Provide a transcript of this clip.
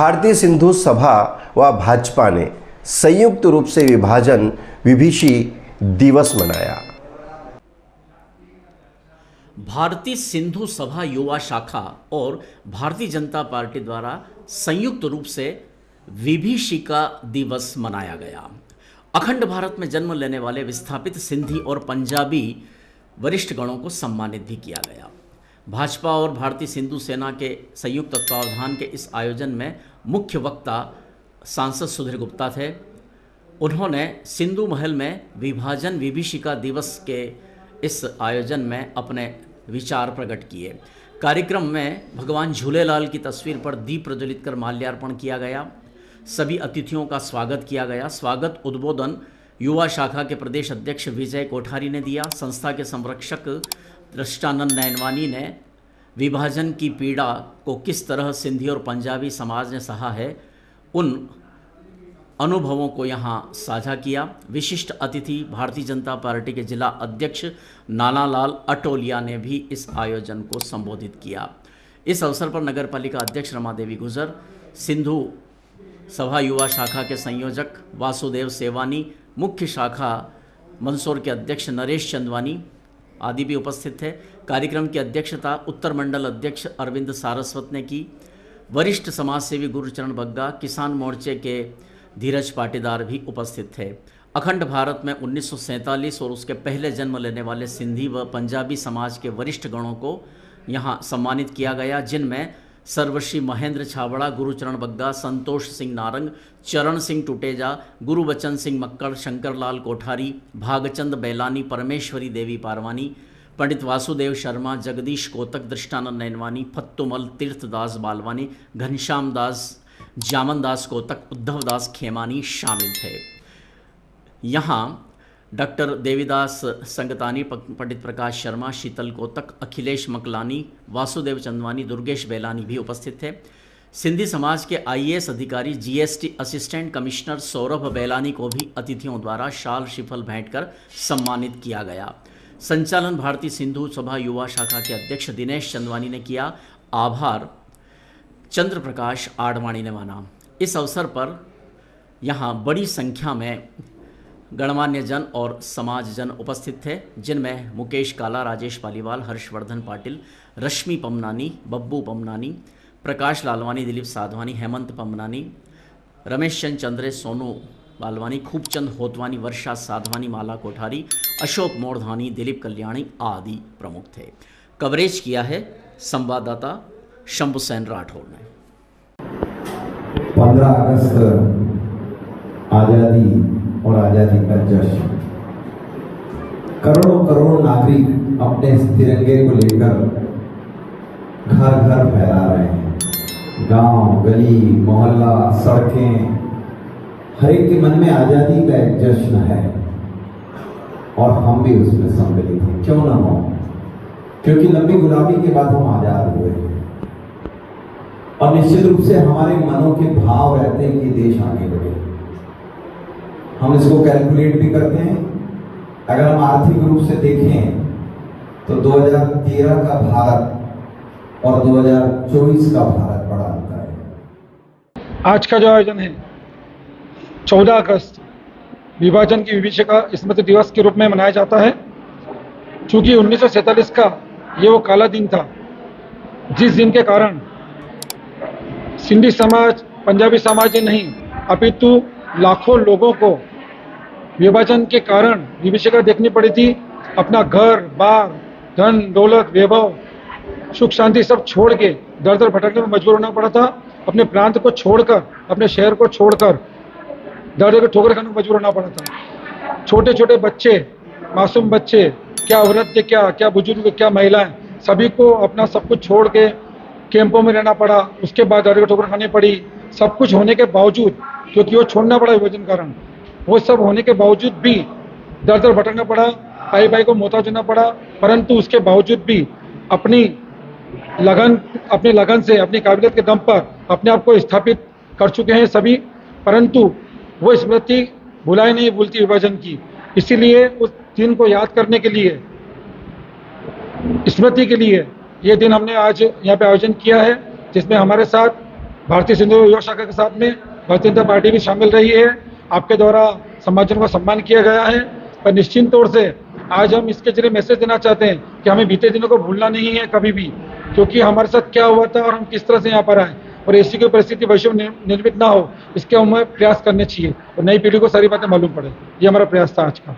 भारतीय सिंधु सभा व भाजपा ने संयुक्त रूप से विभाजन विभीषी दिवस मनाया। भारतीय सिंधु सभा युवा शाखा और भारतीय जनता पार्टी द्वारा संयुक्त रूप से विभीषिका दिवस मनाया गया। अखंड भारत में जन्म लेने वाले विस्थापित सिंधी और पंजाबी वरिष्ठ गणों को सम्मानित भी किया गया। भाजपा और भारतीय सिंधु सेना के संयुक्त तत्वावधान के इस आयोजन में मुख्य वक्ता सांसद सुधीर गुप्ता थे। उन्होंने सिंधु महल में विभाजन विभीषिका दिवस के इस आयोजन में अपने विचार प्रकट किए। कार्यक्रम में भगवान झूलेलाल की तस्वीर पर दीप प्रज्वलित कर माल्यार्पण किया गया। सभी अतिथियों का स्वागत किया गया। स्वागत उद्बोधन युवा शाखा के प्रदेश अध्यक्ष विजय कोठारी ने दिया। संस्था के संरक्षक दृष्टानंद नैनवानी ने विभाजन की पीड़ा को किस तरह सिंधी और पंजाबी समाज ने सहा है, उन अनुभवों को यहाँ साझा किया। विशिष्ट अतिथि भारतीय जनता पार्टी के जिला अध्यक्ष नानालाल अटोलिया ने भी इस आयोजन को संबोधित किया। इस अवसर पर नगर पालिका अध्यक्ष रमा देवी गुजर, सिंधु सभा युवा शाखा के संयोजक वासुदेव सेवानी, मुख्य शाखा मंदसौर के अध्यक्ष नरेश चंदवानी आदि भी उपस्थित थे। कार्यक्रम की अध्यक्षता उत्तर मंडल अध्यक्ष अरविंद सारस्वत ने की। वरिष्ठ समाजसेवी गुरुचरण बग्गा, किसान मोर्चे के धीरज पाटीदार भी उपस्थित थे। अखंड भारत में 1947 और उसके पहले जन्म लेने वाले सिंधी व पंजाबी समाज के वरिष्ठ गणों को यहाँ सम्मानित किया गया, जिनमें सर्वश्री महेंद्र छाबड़ा, गुरुचरण बग्गा, संतोष सिंह नारंग, चरण सिंह टुटेजा, गुरुबचन सिंह मक्कड़, शंकरलाल कोठारी, भागचंद बैलानी, परमेश्वरी देवी पारवानी, पंडित वासुदेव शर्मा, जगदीश कोतक, दृष्टानंद नैनवानी, फत्तुमल, तीर्थदास बालवानी, घनश्याम दास, जामन दास कोतक, उद्धव दास खेमानी शामिल थे। यहाँ डॉक्टर देवीदास संगतानी, पंडित प्रकाश शर्मा, शीतल कोतक, अखिलेश मकलानी, वासुदेव चंदवानी, दुर्गेश बैलानी भी उपस्थित थे। सिंधी समाज के IAS अधिकारी GST असिस्टेंट कमिश्नर सौरभ बैलानी को भी अतिथियों द्वारा शाल श्रीफल भेंट कर सम्मानित किया गया। संचालन भारतीय सिंधु सभा युवा शाखा के अध्यक्ष दिनेश चंदवानी ने किया। आभार चंद्र प्रकाश आडवाणी ने माना। इस अवसर पर यहाँ बड़ी संख्या में गणमान्य जन और समाज जन उपस्थित थे, जिनमें मुकेश काला, राजेश पालीवाल, हर्षवर्धन पाटिल, रश्मि पमनानी, बब्बू पमनानी, प्रकाश लालवानी, दिलीप साधवानी, हेमंत पमनानी, रमेश चंद चंद्रे, सोनू बालवानी, खूबचंद होतवानी, वर्षा साधवानी, माला कोठारी, अशोक मोरधानी, दिलीप कल्याणी आदि प्रमुख थे। कवरेज किया है संवाददाता शंभु सेन राठौर ने। 15 अगस्त आज़ादी और आज़ादी का जश्न, करोड़ों करोड़ नागरिक अपने इस तिरंगे को लेकर घर घर फहरा रहे हैं। गांव, गली, मोहल्ला, सड़कें, हर एक के मन में आज़ादी का एक जश्न है और हम भी उसमें सम्मिलित हैं। क्यों ना हो, क्योंकि लंबी गुलामी के बाद हम आज़ाद हुए और निश्चित रूप से हमारे मनों के भाव रहते हैं कि देश आगे बढ़े। हम इसको कैलकुलेट भी करते हैं। अगर हम आर्थिक रूप से देखें तो 2013 का भारत और 2024 का भारत बड़ा अंतर है। आज का जो आयोजन है 14 अगस्त विभाजन की विभीषिका स्मृति दिवस के रूप में मनाया जाता है। चूंकि 1947 का ये वो काला दिन था जिस दिन के कारण सिंधी समाज, पंजाबी समाज ही नहीं अपितु लाखों लोगों को विभाजन के कारण विभीषिका देखनी पड़ी थी। अपना घर बार, धन दौलत, वैभव, सुख शांति सब छोड़ के दर दर भटकने में मजबूर होना पड़ा था। अपने प्रांत को छोड़कर, अपने शहर को छोड़कर दर दर ठोकर खाने में मजबूर होना पड़ा था। छोटे छोटे बच्चे, मासूम बच्चे, क्या औरत, क्या बुजुर्ग, क्या महिलाएं, सभी को अपना सब कुछ छोड़ के कैंपों में रहना पड़ा। उसके बाद दर दर ठोकर खानी पड़ी। सब कुछ होने के बावजूद, क्योंकि वो छोड़ना पड़ा विभाजन कारण, वो सब होने के बावजूद भी दर दर भटकना पड़ा, भाई भाई को मोहताज होना पड़ा। परंतु उसके बावजूद भी अपनी लगन से, अपनी काबिलियत के दम पर अपने आप को स्थापित कर चुके हैं सभी। परंतु वो स्मृति भुलाई नहीं भूलती विभाजन की। इसीलिए उस दिन को याद करने के लिए, स्मृति के लिए ये दिन हमने आज यहाँ पे आयोजन किया है, जिसमें हमारे साथ भारतीय सिंधु युवा शाखा के साथ में भारतीय जनता पार्टी भी शामिल रही है। आपके द्वारा समाजजनों का सम्मान किया गया है, पर निश्चित तौर से आज हम इसके जरिए मैसेज देना चाहते हैं कि हमें बीते दिनों को भूलना नहीं है कभी भी, क्योंकि हमारे साथ क्या हुआ था और हम किस तरह से यहाँ पर आए, और ऐसी कोई परिस्थिति भविष्य में निर्मित ना हो, इसके हमें प्रयास करने चाहिए और नई पीढ़ी को सारी बातें मालूम पड़े। ये हमारा प्रयास था आज का।